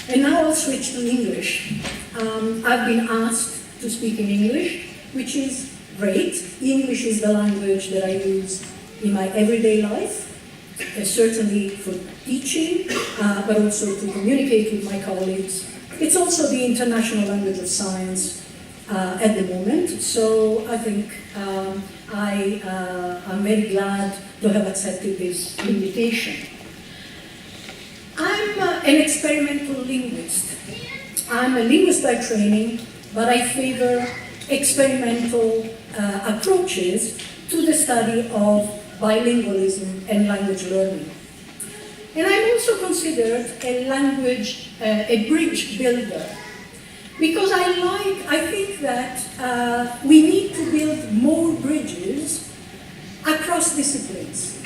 And now I'll switch to English. I've been asked to speak in English, which is great. English is the language that I use in my everyday life, certainly for teaching, but also to communicate with my colleagues. It's also the international language of science at the moment, so I think I'm very glad to have accepted this invitation. I'm an experimental linguist. I'm a linguist by training, but I favor experimental approaches to the study of bilingualism and language learning. And I'm also considered a bridge builder, because I think that we need to build more bridges across disciplines.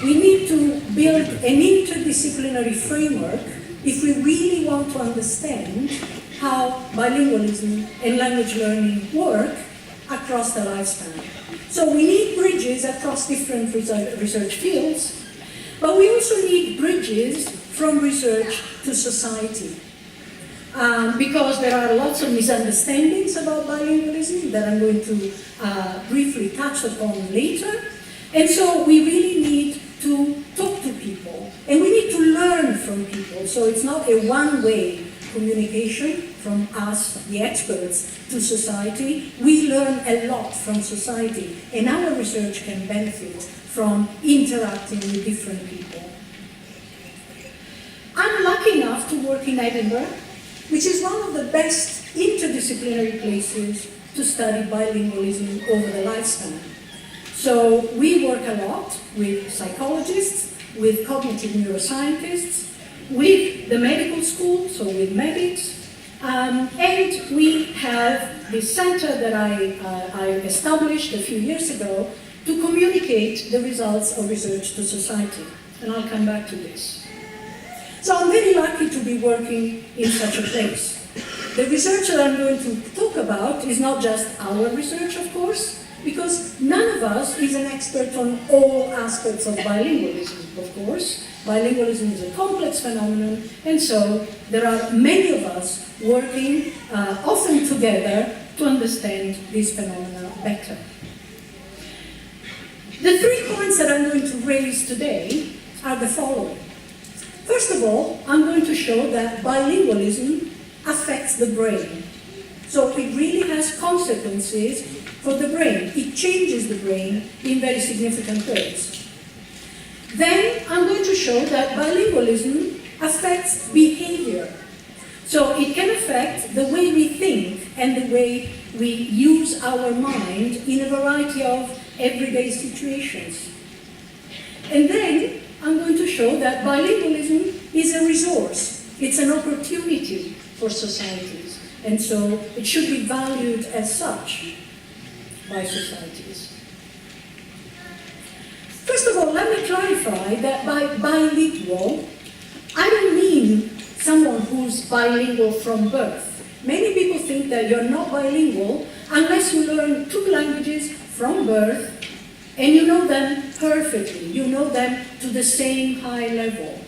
We need to build an interdisciplinary framework if we really want to understand how bilingualism and language learning work across the lifespan. So we need bridges across different research fields, but we also need bridges from research to society. Because there are lots of misunderstandings about bilingualism that I'm going to briefly touch upon later. And so we really need to talk to people, and we need to learn from people. So it's not a one-way communication from us, the experts, to society. We learn a lot from society, and our research can benefit from interacting with different people. I'm lucky enough to work in Edinburgh, which is one of the best interdisciplinary places to study bilingualism over the lifespan. So we work a lot with psychologists, with cognitive neuroscientists, with the medical school, so with medics, and we have this center that I established a few years ago to communicate the results of research to society. And I'll come back to this. So I'm very lucky to be working in such a place. The research that I'm going to talk about is not just our research, of course, because none of us is an expert on all aspects of bilingualism, of course. Bilingualism is a complex phenomenon, and so there are many of us working often together to understand this phenomena better. The 3 points that I'm going to raise today are the following. First of all, I'm going to show that bilingualism affects the brain. So it really has consequences for the brain. It changes the brain in very significant ways. Then I'm going to show that bilingualism affects behavior. So it can affect the way we think and the way we use our mind in a variety of everyday situations. And then I'm going to show that bilingualism is a resource. It's an opportunity for societies. And so it should be valued as such by societies. First of all, let me clarify that by bilingual, I don't mean someone who's bilingual from birth. Many people think that you're not bilingual unless you learn 2 languages from birth and you know them perfectly. You know them to the same high level.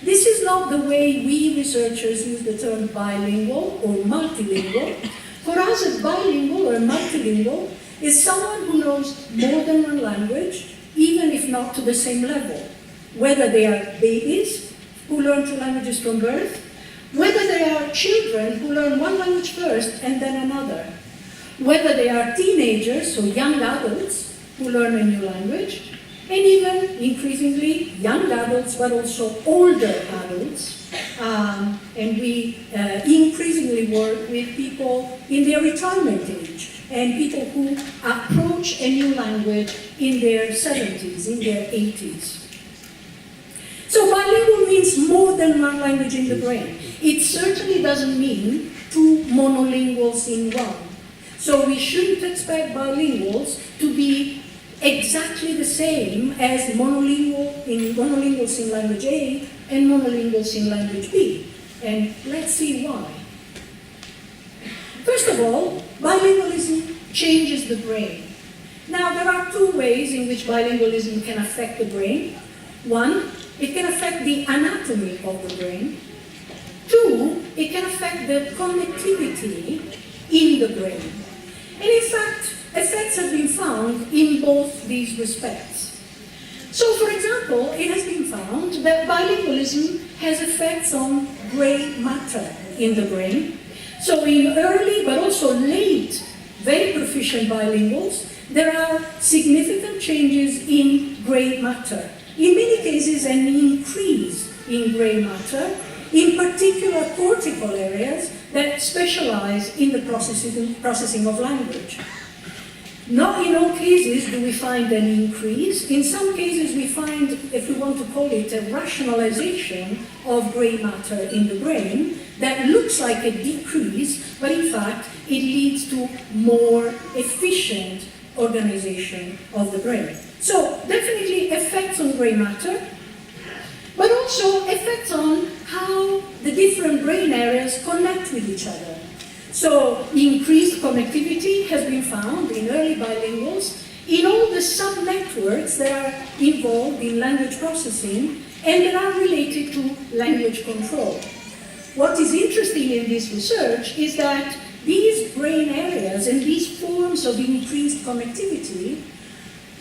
This is not the way we researchers use the term bilingual or multilingual. For us, a bilingual or multilingual is someone who knows more than 1 language, even if not to the same level. Whether they are babies who learn 2 languages from birth, whether they are children who learn 1 language first and then another, whether they are teenagers, so young adults who learn a new language, and even increasingly young adults, but also older adults. And we increasingly work with people in their retirement age, and people who approach a new language in their 70s, in their 80s. So bilingual means more than 1 language in the brain. It certainly doesn't mean 2 monolinguals in 1. So we shouldn't expect bilinguals to be exactly the same as monolinguals in language A and monolinguals in language B. And let's see why. First of all, bilingualism changes the brain. Now, there are 2 ways in which bilingualism can affect the brain. One, it can affect the anatomy of the brain. Two, it can affect the connectivity in the brain. And in fact, effects have been found in both these respects. So, for example, it has been found that bilingualism has effects on gray matter in the brain. So in early but also late, very proficient bilinguals, there are significant changes in gray matter. In many cases, an increase in gray matter, in particular cortical areas that specialize in the processing of language. Not in all cases do we find an increase. In some cases we find, if we want to call it, a rationalization of gray matter in the brain that looks like a decrease, but in fact it leads to more efficient organization of the brain. So definitely effects on gray matter, but also effects on how the different brain areas connect with each other. So increased connectivity has been found in early bilinguals in all the sub-networks that are involved in language processing and that are related to language control. What is interesting in this research is that these brain areas and these forms of increased connectivity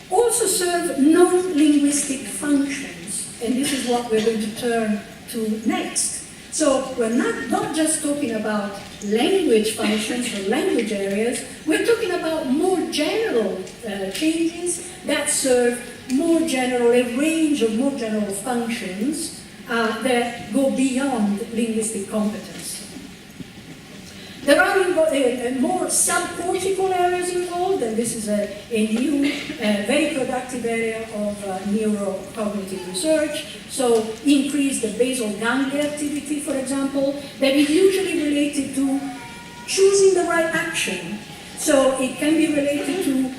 also serve non-linguistic functions, and this is what we're going to turn to next. So we're not just talking about language functions or language areas, we're talking about more general changes that serve a range of more general functions that go beyond linguistic competence. There are more subcortical areas involved, and this is a new, very productive area of neurocognitive research. So increase the basal ganglia activity, for example, that is usually related to choosing the right action. So it can be related to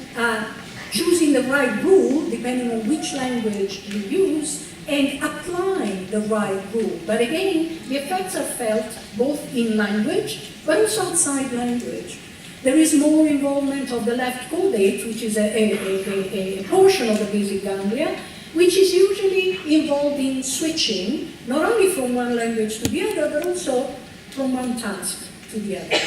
choosing the right rule, depending on which language you use, and applying the right rule. But again, the effects are felt both in language, but also outside language. There is more involvement of the left caudate, which is a portion of the basic ganglia, which is usually involved in switching, not only from one language to the other, but also from one task to the other.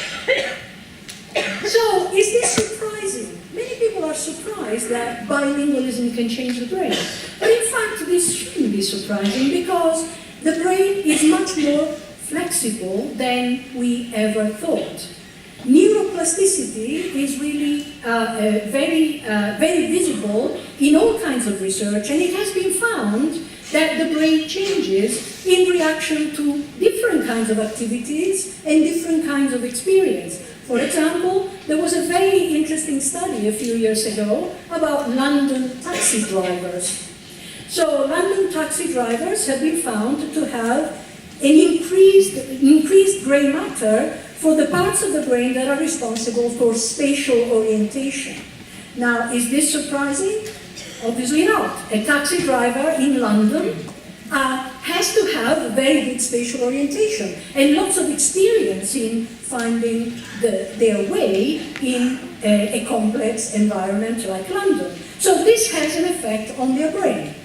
So, is this surprising? Many people are surprised that bilingualism can change the brain. But in fact, this shouldn't be surprising because the brain is much more flexible than we ever thought. Neuroplasticity is really very visible in all kinds of research, and it has been found that the brain changes in reaction to different kinds of activities and different kinds of experience. For example, there was a very interesting study a few years ago about London taxi drivers. So London taxi drivers have been found to have an increased grey matter for the parts of the brain that are responsible for spatial orientation. Now, is this surprising? Obviously not. A taxi driver in London has to have very good spatial orientation and lots of experience in finding their way in a complex environment like London. So this has an effect on their brain.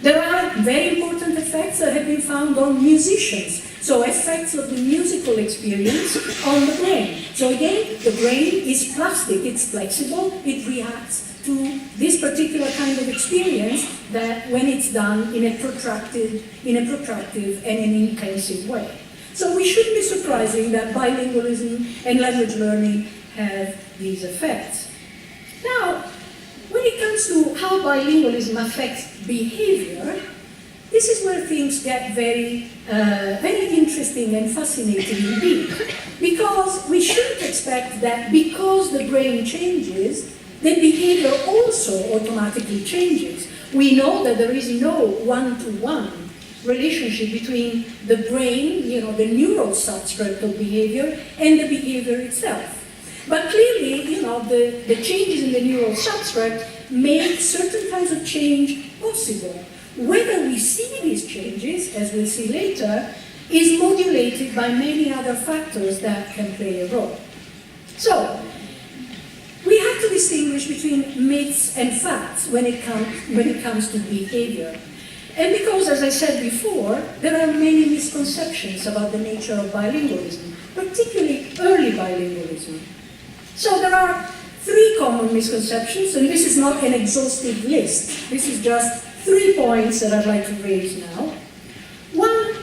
There are very important effects that have been found on musicians. So effects of the musical experience on the brain. So again, the brain is plastic, it's flexible, it reacts to this particular kind of experience that when it's done in a protracted and an intensive way. So we shouldn't be surprising that bilingualism and language learning have these effects. Now, when it comes to how bilingualism affects behavior, this is where things get very interesting and fascinating indeed. Because we shouldn't expect that because the brain changes, the behavior also automatically changes. We know that there is no one-to-one relationship between the brain, the neural substrate of behavior, and the behavior itself. But clearly, the changes in the neural substrate make certain kinds of change possible. Whether we see these changes, as we'll see later, is modulated by many other factors that can play a role. So, we have to distinguish between myths and facts when it comes to behavior. And because, as I said before, there are many misconceptions about the nature of bilingualism, particularly early bilingualism. So there are 3 common misconceptions, and this is not an exhaustive list. This is just 3 points that I'd like to raise now. One,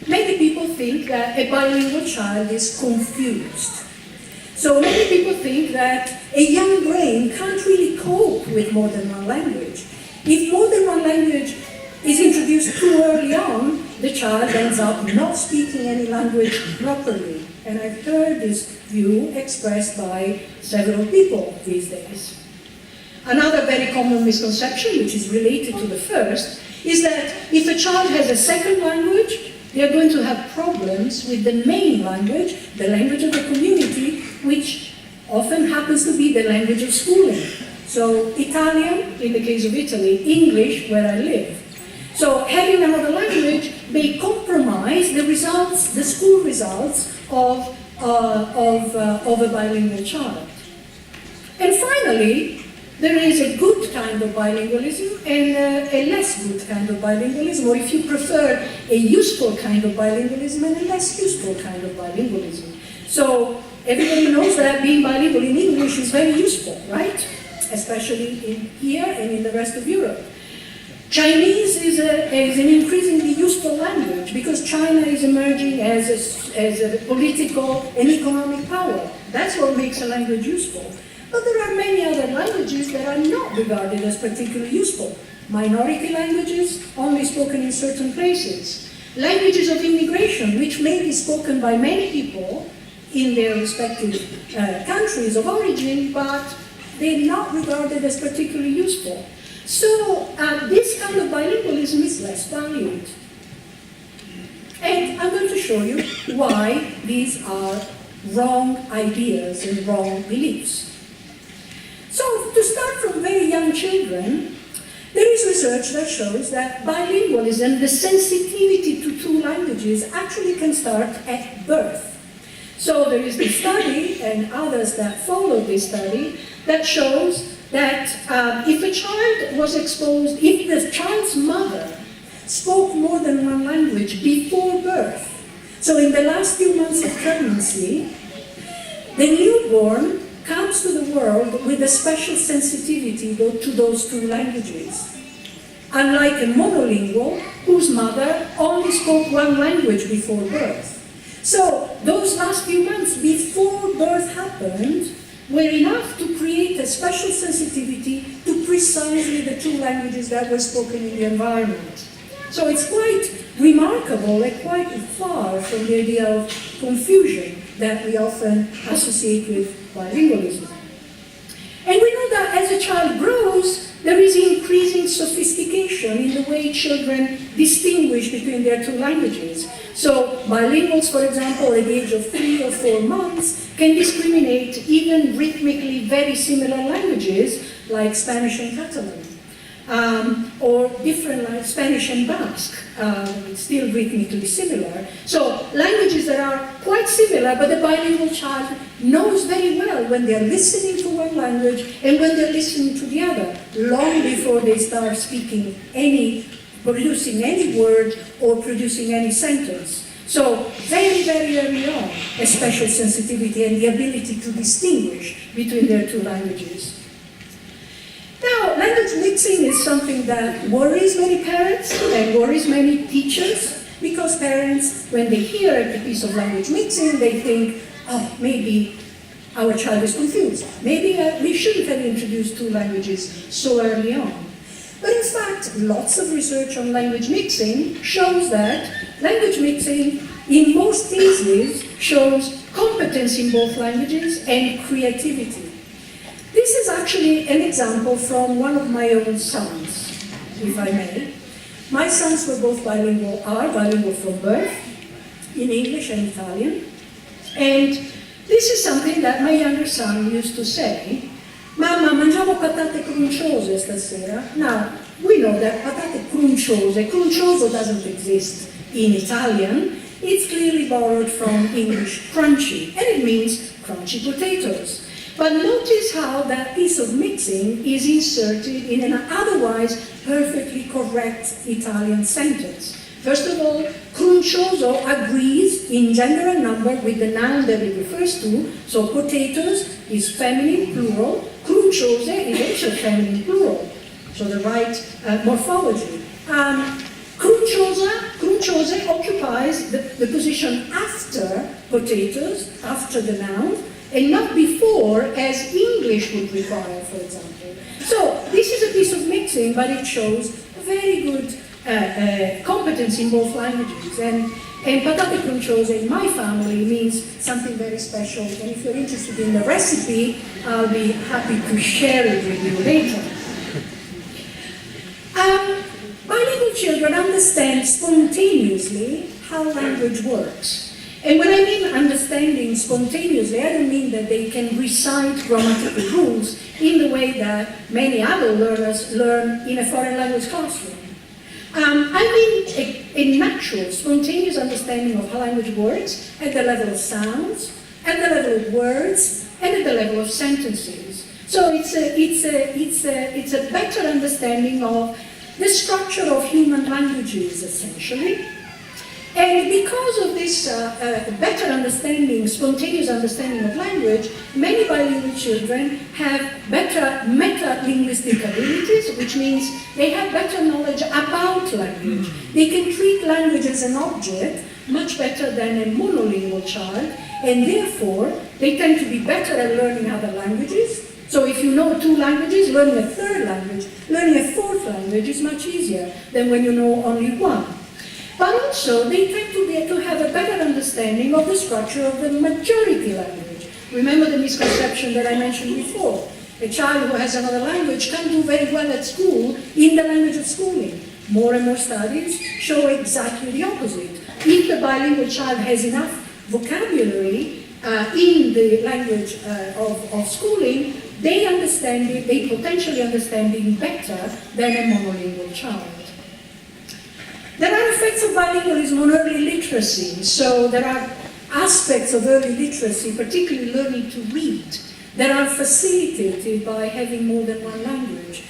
many people think that a bilingual child is confused. So many people think that a young brain can't really cope with more than one language. If more than one language is introduced too early on, the child ends up not speaking any language properly. And I've heard this view expressed by several people these days. Another very common misconception, which is related to the first, is that if a child has a second language, they are going to have problems with the main language, the language of the community, which often happens to be the language of schooling. So Italian, in the case of Italy, English, where I live. So having another language may compromise the results, the school results of a bilingual child. And finally, there is a good kind of bilingualism and a less good kind of bilingualism, or if you prefer, a useful kind of bilingualism and a less useful kind of bilingualism. So everybody knows that being bilingual in English is very useful, right? Especially here and in the rest of Europe. Chinese is an increasingly useful language because China is emerging as a political and economic power. That's what makes a language useful. But there are many other languages that are not regarded as particularly useful. Minority languages, only spoken in certain places. Languages of immigration, which may be spoken by many people in their respective countries of origin, but they're not regarded as particularly useful. So this kind of bilingualism is less valued. And I'm going to show you why these are wrong ideas and wrong beliefs. So to start from very young children, there is research that shows that bilingualism, the sensitivity to 2 languages, actually can start at birth. So there is this study, and others that follow this study, that shows that if a child was exposed, if the child's mother spoke more than one language before birth, so in the last few months of pregnancy, the newborn comes to the world with a special sensitivity to those 2 languages. Unlike a monolingual, whose mother only spoke one language before birth. So those last few months before birth happened were enough to create a special sensitivity to precisely the 2 languages that were spoken in the environment. So it's quite remarkable and quite far from the idea of confusion that we often associate with bilingualism. And we know that as a child grows, there is increasing sophistication in the way children distinguish between their 2 languages. So bilinguals, for example, at the age of 3 or 4 months, can discriminate even rhythmically very similar languages like Spanish and Catalan, or different like Spanish and Basque, still rhythmically similar. So languages that are quite similar, but the bilingual child knows very well when they're listening to one language and when they're listening to the other, long before they start speaking producing any word or producing any sentence. So very, very early on, a special sensitivity and the ability to distinguish between their 2 languages. Now, language mixing is something that worries many parents and worries many teachers, because parents, when they hear a piece of language mixing, they think, oh, maybe our child is confused. Maybe we shouldn't have introduced 2 languages so early on. But in fact, lots of research on language mixing shows that language mixing, in most cases, shows competence in both languages and creativity. This is actually an example from one of my own sons, if I may. My sons were both bilingual, are bilingual from birth, in English and Italian. And this is something that my younger son used to say, Mamma, mangiamo patate crunciose stasera. Now, we know that patate cruncioso doesn't exist in Italian. It's clearly borrowed from English crunchy, and it means crunchy potatoes. But notice how that piece of mixing is inserted in an otherwise perfectly correct Italian sentence. First of all, cruncioso agrees in gender and number with the noun that it refers to, so potatoes is feminine plural, crunciose is also feminine plural, so the right morphology. Crunciose occupies the position after potatoes, after the noun, and not before, as English would require, for example. So this is a piece of mixing, but it shows a very good competence in both languages. And patate crunciose in my family means something very special. And if you're interested in the recipe, I'll be happy to share it with you later. Bilingual children understand spontaneously how language works. And when I mean understanding spontaneously, I don't mean that they can recite grammatical rules in the way that many adult learners learn in a foreign language classroom. I mean a natural, spontaneous understanding of how language works at the level of sounds, at the level of words, and at the level of sentences. So it's a better understanding of the structure of human languages, essentially. And because of this better understanding, spontaneous understanding of language, many bilingual children have better meta-linguistic abilities, which means they have better knowledge about language. They can treat language as an object much better than a monolingual child, and therefore they tend to be better at learning other languages. So if you know 2 languages, learning a third language, learning a fourth language is much easier than when you know only one. But also, they tend to have a better understanding of the structure of the majority language. Remember the misconception that I mentioned before. A child who has another language can do very well at school in the language of schooling. More and more studies show exactly the opposite. If the bilingual child has enough vocabulary in the language of schooling, they understand it, they potentially understand it better than a monolingual child. There are effects of bilingualism on early literacy. So there are aspects of early literacy, particularly learning to read, that are facilitated by having more than one language.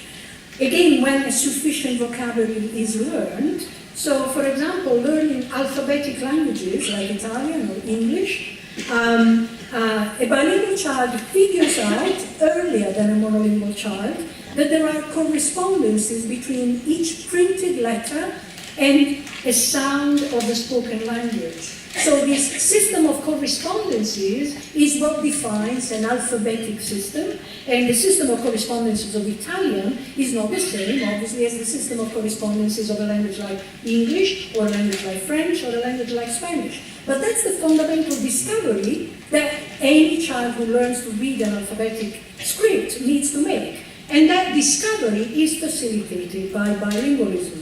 Again, when a sufficient vocabulary is learned, so for example, learning alphabetic languages like Italian or English, a bilingual child figures out earlier than a monolingual child that there are correspondences between each printed letter and a sound of the spoken language. So this system of correspondences is what defines an alphabetic system, and the system of correspondences of Italian is not the same, obviously, as the system of correspondences of a language like English, or a language like French, or a language like Spanish. But that's the fundamental discovery that any child who learns to read an alphabetic script needs to make. And that discovery is facilitated by bilingualism.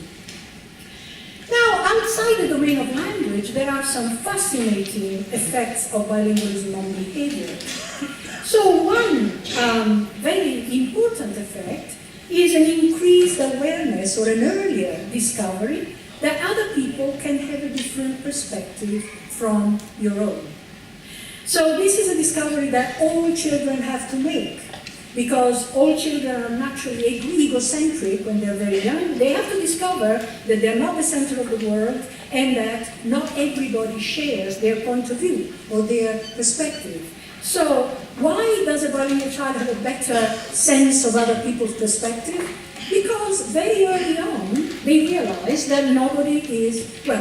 Now, outside the domain of language, there are some fascinating effects of bilingualism on behavior. So one very important effect is an increased awareness or an earlier discovery that other people can have a different perspective from your own. So this is a discovery that all children have to make, because all children are naturally egocentric when they're very young. They have to discover that they're not the center of the world and that not everybody shares their point of view or their perspective. So why does a bilingual child have a better sense of other people's perspective? Because very early on, they realize that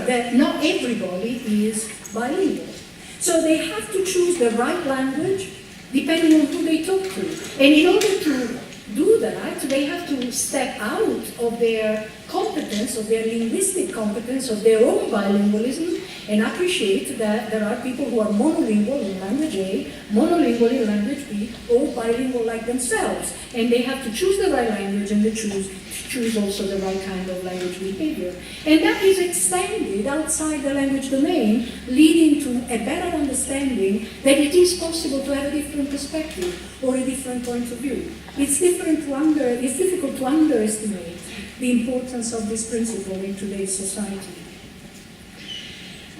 that not everybody is bilingual. So they have to choose the right language depending on who they talk to. And in order to do that, they have to step out of their competence, of their linguistic competence, of their own bilingualism, and appreciate that there are people who are monolingual in language A, monolingual in language B, or bilingual like themselves. And they have to choose the right language and they choose also the right kind of language behavior. And that is extended outside the language domain, leading to a better understanding that it is possible to have a different perspective or a different point of view. It's difficult to underestimate the importance of this principle in today's society.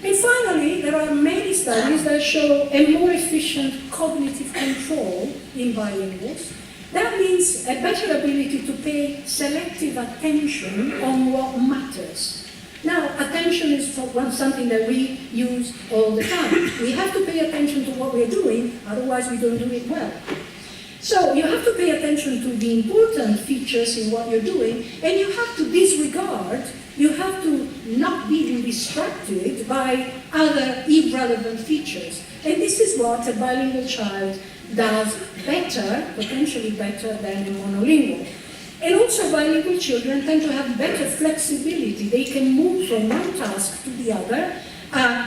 And finally, there there are many studies that show a more efficient cognitive control in bilinguals. That means a better ability to pay selective attention on what matters. Now, attention is something that we use all the time. We have to pay attention to what we're doing, otherwise we don't do it well. So you have to pay attention to the important features in what you're doing, and you have to disregard, you have to not be distracted by other irrelevant features. And this is what a bilingual child does better, potentially better than a monolingual. And also bilingual children tend to have better flexibility. They can move from one task to the other,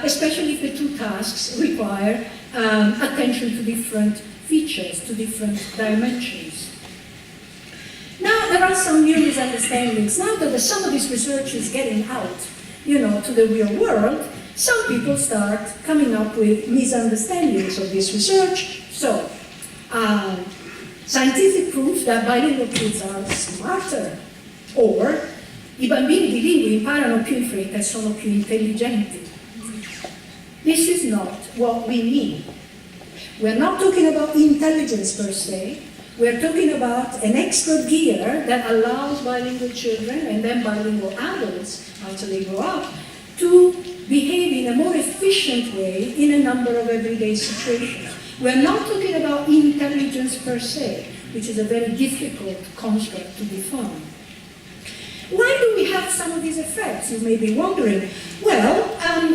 especially if the two tasks require attention to different features, to different dimensions. Now there are some new misunderstandings. Now that some of this research is getting out, to the real world, some people start coming up with misunderstandings of this research. So, scientific proof that bilingual kids are smarter, or i bambini bilingui imparano più in fretta e sono più intelligenti. This is not what we mean. We're not talking about intelligence per se. We're talking about an extra gear that allows bilingual children and then bilingual adults, after they grow up, to behave in a more efficient way in a number of everyday situations. We're not talking about intelligence per se, which is a very difficult concept to define. Why do we have some of these effects, you may be wondering? Well,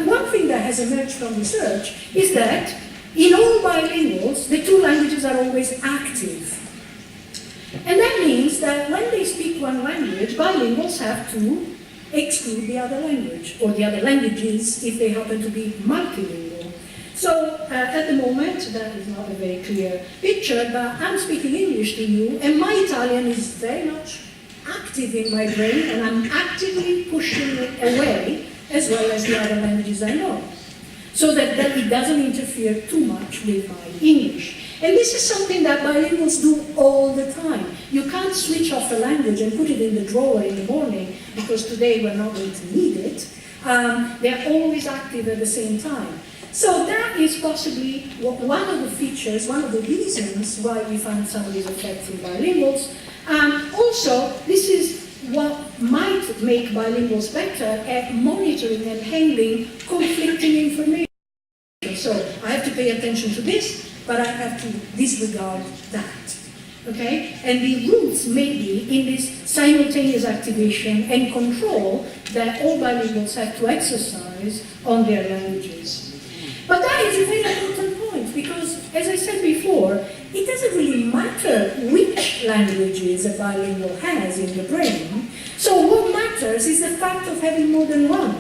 one thing that has emerged from research is that in all bilinguals, the two languages are always active. And that means that when they speak one language, bilinguals have to exclude the other language, or the other languages if they happen to be multilingual. So at the moment, that is not a very clear picture, but I'm speaking English to you, and my Italian is very much active in my brain, and I'm actively pushing it away, as well as the other languages I know, so that it doesn't interfere too much with my English. And this is something that bilinguals do all the time. You can't switch off a language and put it in the drawer in the morning, because today we're not going to need it. They're always active at the same time. So that is possibly one of the features, one of the reasons why we find some of these effects in bilinguals. Also, this is what might make bilinguals better at monitoring and handling conflicting information. So I have to pay attention to this, but I have to disregard that. Okay? And the roots may be in this simultaneous activation and control that all bilinguals have to exercise on their languages. But that is a very important point, because, as I said before, it doesn't really matter which languages a bilingual has in the brain. So what matters is the fact of having more than one.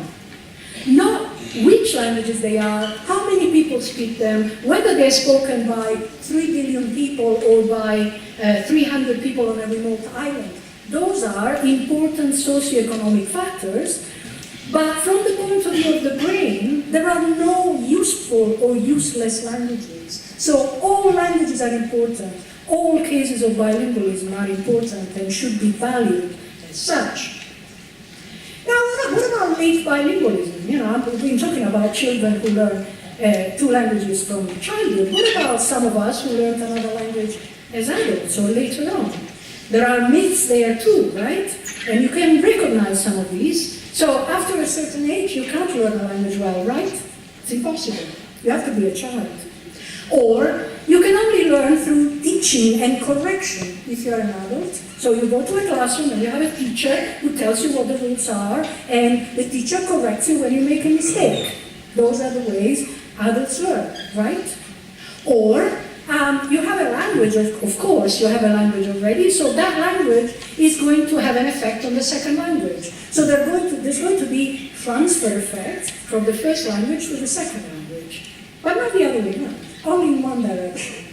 Not which languages they are, how many people speak them, whether they're spoken by 3 billion people or by 300 people on a remote island. Those are important socioeconomic factors, but from the point of view of the brain, there are no useful or useless languages. So all languages are important. All cases of bilingualism are important and should be valued as such. Now, what about late bilingualism? We've been talking about children who learn 2 languages from childhood. What about some of us who learned another language as adults or later on? There are myths there too, right? And you can recognize some of these. So after a certain age, you can't learn a language well, right? It's impossible. You have to be a child. Or you can only learn through teaching and correction if you're an adult. So you go to a classroom and you have a teacher who tells you what the rules are, and the teacher corrects you when you make a mistake. Those are the ways adults learn, right? Or you have a language, of course, you have a language already, so that language is going to have an effect on the second language. So there's going to be transfer effects from the first language to the second language, but not the other way around, only in one direction.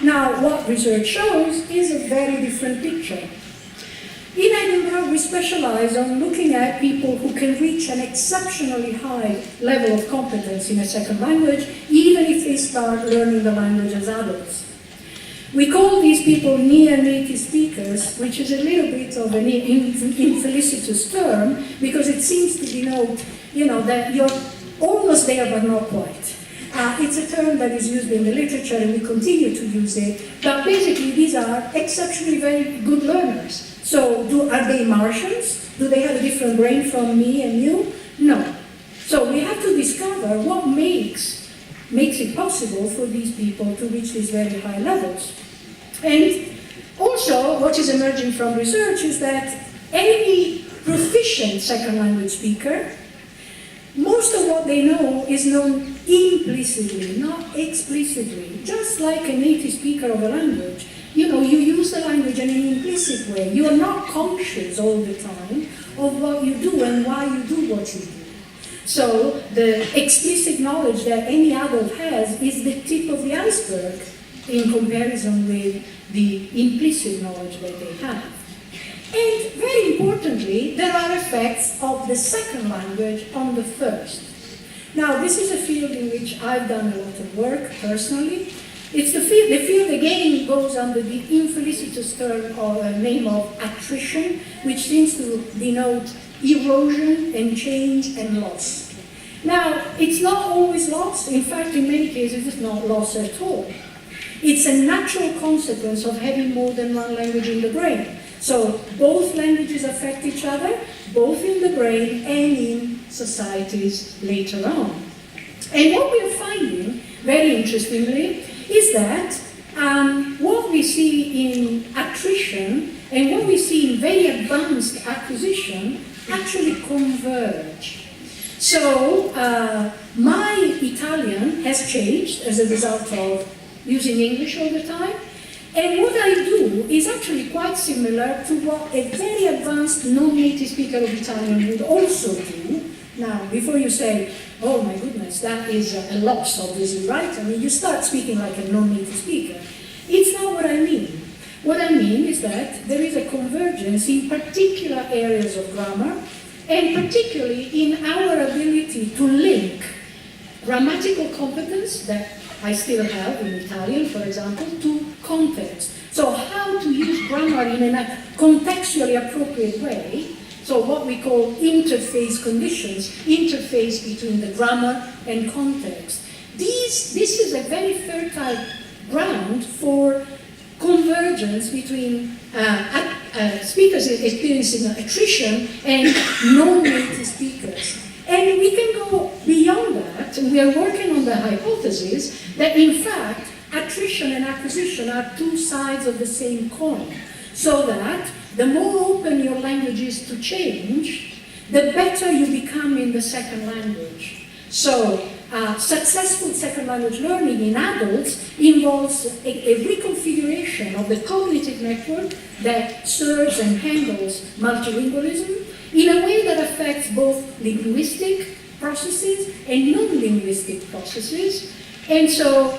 Now, what research shows is a very different picture. In Edinburgh, we specialize on looking at people who can reach an exceptionally high level of competence in a second language, even if they start learning the language as adults. We call these people near-native speakers, which is a little bit of an infelicitous term, because it seems to denote, that you're almost there but not quite. It's a term that is used in the literature and we continue to use it, but basically these are exceptionally very good learners. So are they Martians? Do they have a different brain from me and you? No. So we have to discover what makes it possible for these people to reach these very high levels. And also, what is emerging from research is that any proficient second language speaker, most of what they know is known implicitly, not explicitly. Just like a native speaker of a language, you use the language in an implicit way. You are not conscious all the time of what you do and why you do what you do. So the explicit knowledge that any adult has is the tip of the iceberg in comparison with the implicit knowledge that they have. And very importantly, there are effects of the second language on the first. Now, this is a field in which I've done a lot of work personally. It's the field again goes under the infelicitous term or name of attrition, which seems to denote erosion and change and loss. Now, it's not always loss. In fact, in many cases, it's not loss at all. It's a natural consequence of having more than one language in the brain. So both languages affect each other, both in the brain and in societies later on. And what we are finding, very interestingly, is that what we see in attrition and what we see in very advanced acquisition actually converge. So my Italian has changed as a result of using English all the time. And what I do is actually quite similar to what a very advanced non-native speaker of Italian would also do. Now, before you say, oh my goodness, that is a loss, obviously, right? I mean, you start speaking like a non-native speaker. It's not what I mean. What I mean is that there is a convergence in particular areas of grammar, and particularly in our ability to link grammatical competence that I still have in Italian, for example, to context. So how to use grammar in a contextually appropriate way. So what we call interface conditions, interface between the grammar and context. This is a very fertile ground for convergence between speakers experiencing attrition and non-native speakers. And we can go beyond that, and we are working on the hypothesis that in fact attrition and acquisition are two sides of the same coin, so that the more open your language is to change, the better you become in the second language. So successful second language learning in adults involves a reconfiguration of the cognitive network that serves and handles multilingualism in a way that affects both linguistic processes and non-linguistic processes. And so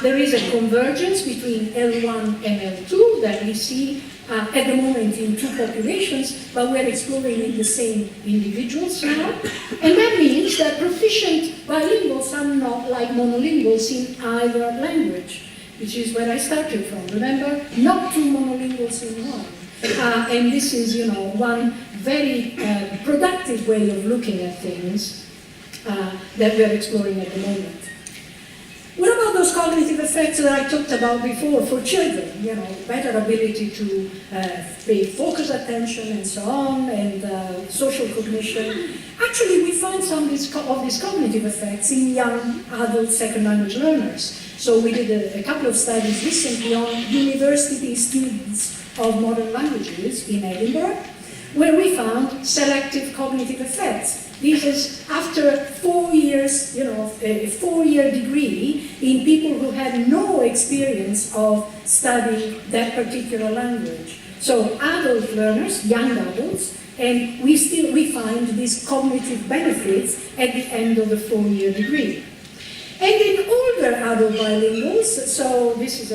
there is a convergence between L1 and L2 that we see at the moment in two populations, but we're exploring in the same individuals now. And that means that proficient bilinguals are not like monolinguals in either language, which is where I started from. Remember, not two monolinguals in one. And this is, one very productive way of looking at things that we're exploring at the moment. What about those cognitive effects that I talked about before for children? Better ability to pay focused attention and so on, and social cognition. Actually, we find some of these cognitive effects in young adult second language learners. So we did a couple of studies recently on university students of modern languages in Edinburgh, where we found selective cognitive effects. This is after 4 years, a 4-year degree in people who had no experience of studying that particular language. So adult learners, young adults, and we find these cognitive benefits at the end of the 4-year degree. And in older adult bilinguals, so this is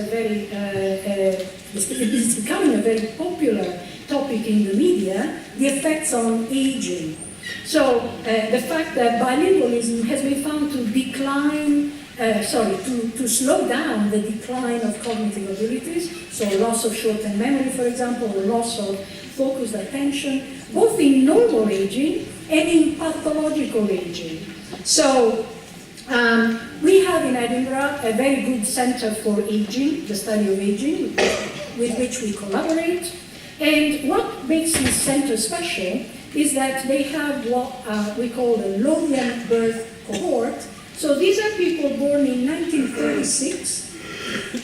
it's becoming a very popular topic in the media, the effects on aging. So the fact that bilingualism has been found to decline, to slow down the decline of cognitive abilities, so loss of short-term memory, for example, or loss of focused attention, both in normal aging and in pathological aging. So we have in Edinburgh a very good center for aging, the study of aging, with which we collaborate. And what makes this center special is that they have what we call the Lothian birth cohort. So these are people born in 1936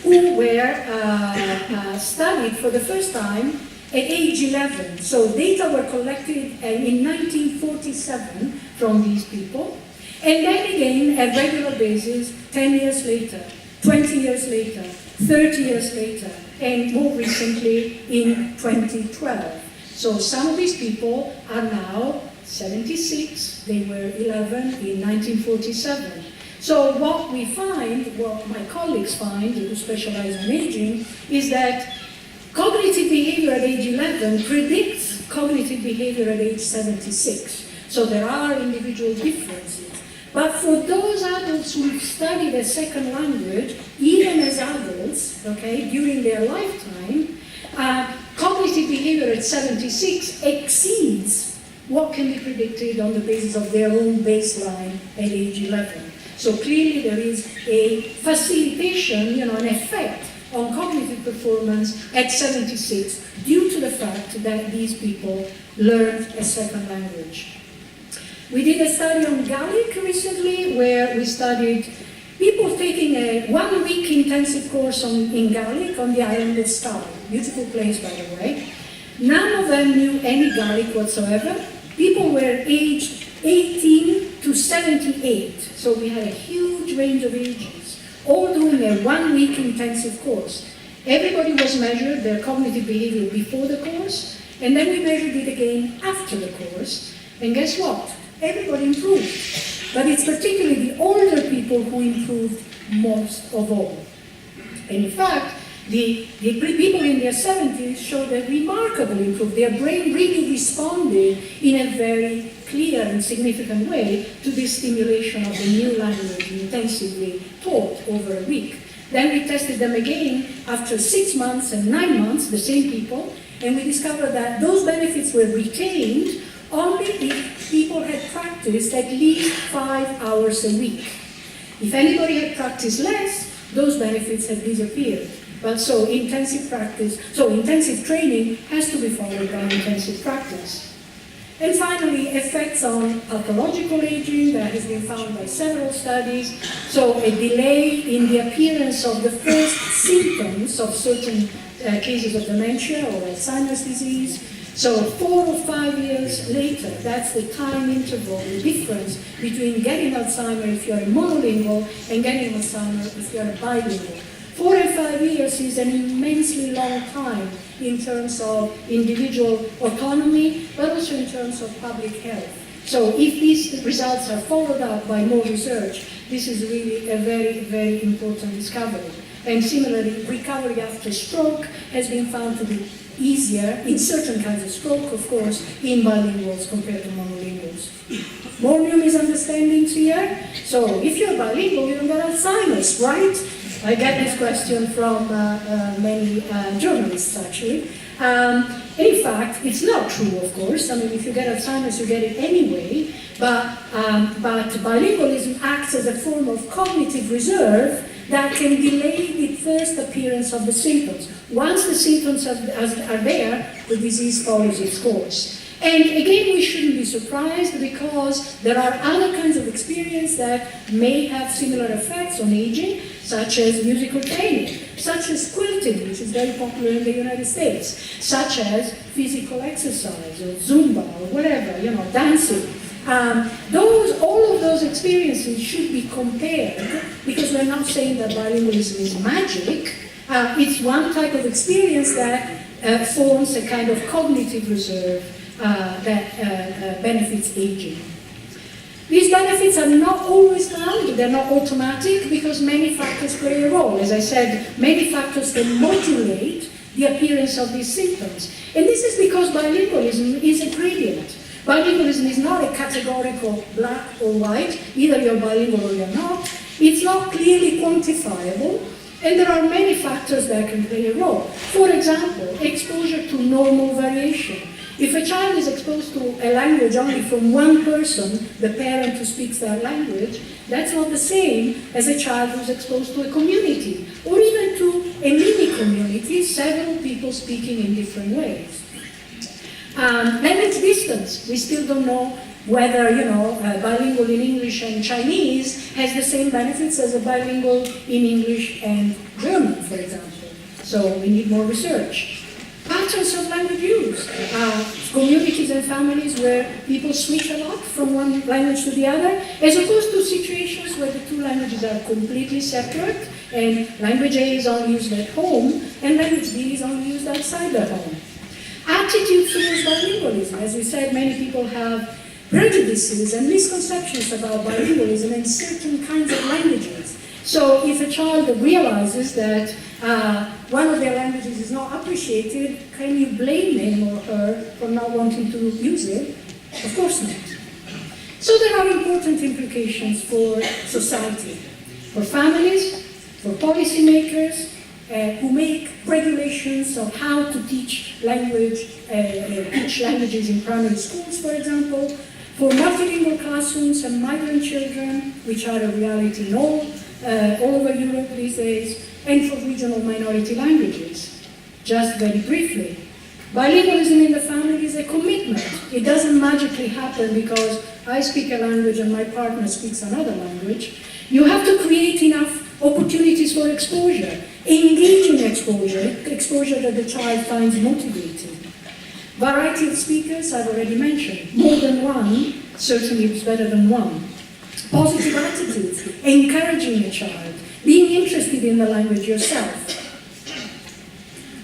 who were studied for the first time at age 11. So data were collected in 1947 from these people. And then again, at regular basis, 10 years later, 20 years later, 30 years later, and more recently in 2012. So some of these people are now 76, they were 11 in 1947. So what we find, what my colleagues find, who specialize in aging, is that cognitive behavior at age 11 predicts cognitive behavior at age 76. So there are individual differences. But for those adults who studied a second language, even as adults, okay, during their lifetime, cognitive behavior at 76 exceeds what can be predicted on the basis of their own baseline at age 11. So clearly there is a facilitation, an effect on cognitive performance at 76 due to the fact that these people learned a second language. We did a study on Gaelic recently where we studied people taking a 1-week intensive course in Gaelic on the island of Skye. Beautiful place, by the way. None of them knew any Gaelic whatsoever. People were aged 18 to 78, so we had a huge range of ages, all doing a 1-week intensive course. Everybody was measured, their cognitive behavior before the course, and then we measured it again after the course, and guess what? Everybody improved. But it's particularly the older people who improved most of all. And in fact, the people in their 70s showed a remarkable improvement. Their brain really responded in a very clear and significant way to this stimulation of the new language intensively taught over a week. Then we tested them again after 6 months and 9 months, the same people, and we discovered that those benefits were retained only if people had practiced at least 5 hours a week. If anybody had practiced less, those benefits had disappeared. But so intensive training has to be followed by intensive practice. And finally, effects on pathological aging that has been found by several studies. So a delay in the appearance of the first symptoms of certain cases of dementia or Alzheimer's disease. So 4 or 5 years later, that's the time interval, the difference between getting Alzheimer's if you're a monolingual and getting Alzheimer's if you're a bilingual. 4 and 5 years is an immensely long time in terms of individual autonomy, but also in terms of public health. So if these results are followed up by more research, this is really a very, very important discovery. And similarly, recovery after stroke has been found to be easier in certain kinds of stroke, of course, in bilinguals compared to monolinguals. More new misunderstandings here. So if you're bilingual, you don't get Alzheimer's, right? I get this question from many journalists, actually. In fact, it's not true, of course. I mean, if you get Alzheimer's, you get it anyway. But bilingualism acts as a form of cognitive reserve that can delay the first appearance of the symptoms. Once the symptoms are there, the disease follows its course. And again, we shouldn't be surprised because there are other kinds of experience that may have similar effects on aging, such as musical training, such as quilting, which is very popular in the United States, such as physical exercise or Zumba or whatever, dancing. All of those experiences should be compared because we're not saying that bilingualism is magic. It's one type of experience that forms a kind of cognitive reserve that benefits aging. These benefits are not always found, they're not automatic because many factors play a role. As I said, many factors can modulate the appearance of these symptoms. And this is because bilingualism is a gradient. Bilingualism is not a categorical black or white, either you're bilingual or you're not. It's not clearly quantifiable, and there are many factors that can play a role. For example, exposure to normal variation. If a child is exposed to a language only from one person, the parent who speaks that language, that's not the same as a child who's exposed to a community, or even to a mini community, several people speaking in different ways. Language distance, we still don't know whether, bilingual in English and Chinese has the same benefits as a bilingual in English and German, for example. So we need more research. Patterns of language use. Communities and families where people switch a lot from one language to the other, as opposed to situations where the two languages are completely separate and language A is only used at home and language B is only used outside the home. Attitude towards bilingualism. As we said, many people have prejudices and misconceptions about bilingualism and certain kinds of languages. So if a child realizes that one of their languages is not appreciated, can you blame him or her for not wanting to use it? Of course not. So there are important implications for society, for families, for policymakers who make regulations of how to teach languages in primary schools, for example, for multilingual classrooms and migrant children, which are a reality in all over Europe these days, and for regional minority languages. Just very briefly, bilingualism in the family is a commitment. It doesn't magically happen because I speak a language and my partner speaks another language. You have to create enough opportunities for exposure, engaging exposure that the child finds motivating. Variety of speakers, I've already mentioned. More than one certainly is better than one. Positive attitudes, encouraging a child, being interested in the language yourself.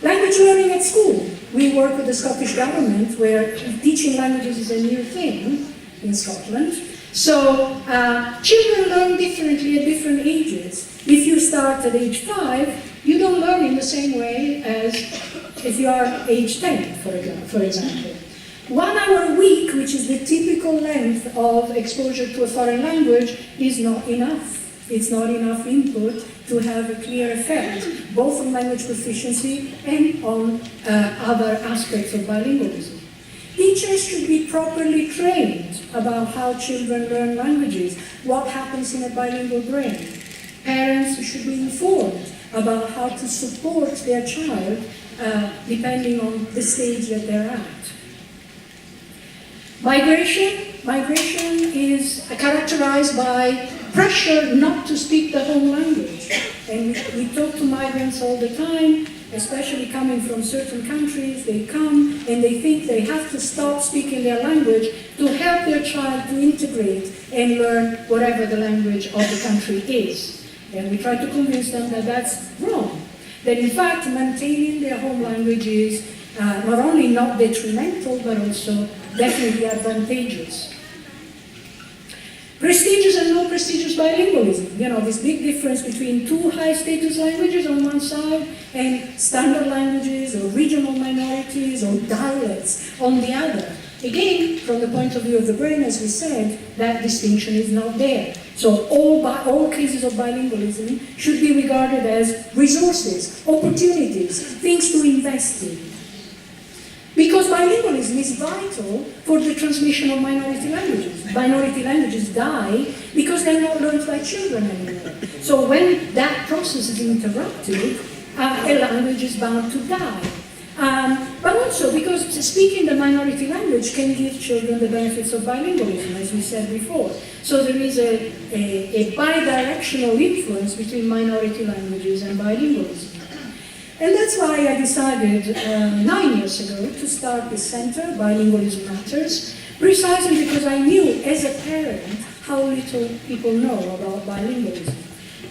Language learning at school. We work with the Scottish Government where teaching languages is a new thing in Scotland. So children learn differently at different ages. If you start at age 5, you don't learn in the same way as if you are age 10, for example. 1 hour a week, which is the typical length of exposure to a foreign language, is not enough. It's not enough input to have a clear effect, both on language proficiency and on other aspects of bilingualism. Teachers should be properly trained about how children learn languages, what happens in a bilingual brain. Parents should be informed about how to support their child depending on the stage that they're at. Migration is characterized by pressure not to speak the home language. And we talk to migrants all the time, especially coming from certain countries. They come and they think they have to stop speaking their language to help their child to integrate and learn whatever the language of the country is. And we try to convince them that that's wrong. That in fact, maintaining their home language is not only not detrimental, but also definitely advantageous. Prestigious and non-prestigious bilingualism. This big difference between two high-status languages on one side and standard languages or regional minorities or dialects on the other. Again, from the point of view of the brain, as we said, that distinction is not there. So all cases of bilingualism should be regarded as resources, opportunities, things to invest in. Because bilingualism is vital for the transmission of minority languages. Minority languages die because they're not learned by children anymore. So when that process is interrupted, a language is bound to die. But also because speaking the minority language can give children the benefits of bilingualism, as we said before. So there is a bidirectional influence between minority languages and bilingualism. And that's why I decided 9 years ago to start this center, Bilingualism Matters, precisely because I knew as a parent how little people know about bilingualism.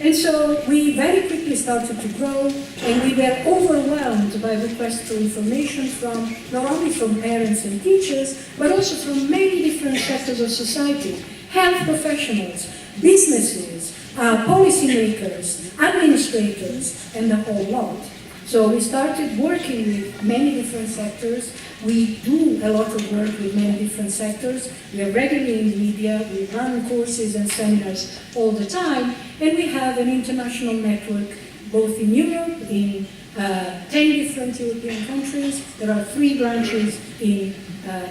And so we very quickly started to grow, and we were overwhelmed by requests for information from, not only from parents and teachers, but also from many different sectors of society, health professionals, businesses, policymakers, administrators, and the whole lot. So we started working with many different sectors. We do a lot of work with many different sectors. We are regularly in the media. We run courses and seminars all the time. And we have an international network both in Europe, in 10 different European countries. There are 3 branches in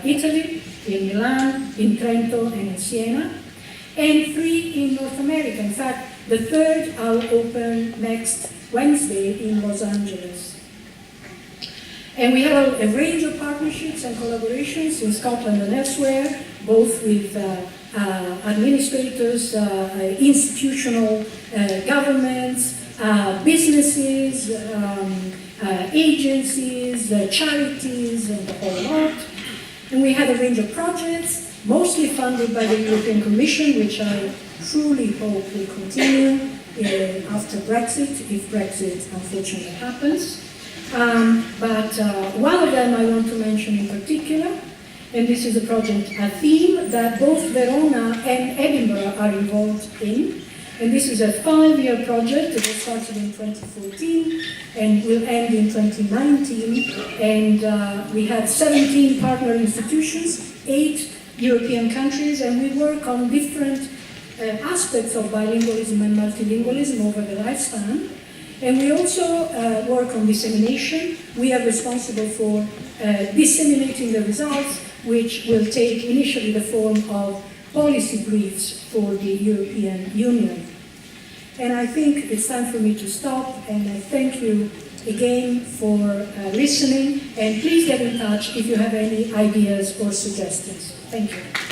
Italy, in Milan, in Trento, and in Siena, and 3 in North America. In fact, the 3rd I'll open next Wednesday in Los Angeles. And we have a range of partnerships and collaborations in Scotland and elsewhere, both with administrators, institutional governments, businesses, agencies, charities, and the whole lot. And we had a range of projects, mostly funded by the European Commission, which I truly hope will continue after Brexit, if Brexit unfortunately happens. But one of them I want to mention in particular, and this is a project, a theme that both Verona and Edinburgh are involved in. And this is a 5-year project that started in 2014 and will end in 2019. And we have 17 partner institutions, 8 European countries, and we work on different aspects of bilingualism and multilingualism over the lifespan. And we also work on dissemination. We are responsible for disseminating the results, which will take initially the form of policy briefs for the European Union. And I think it's time for me to stop, and I thank you again for listening, and please get in touch if you have any ideas or suggestions. Thank you.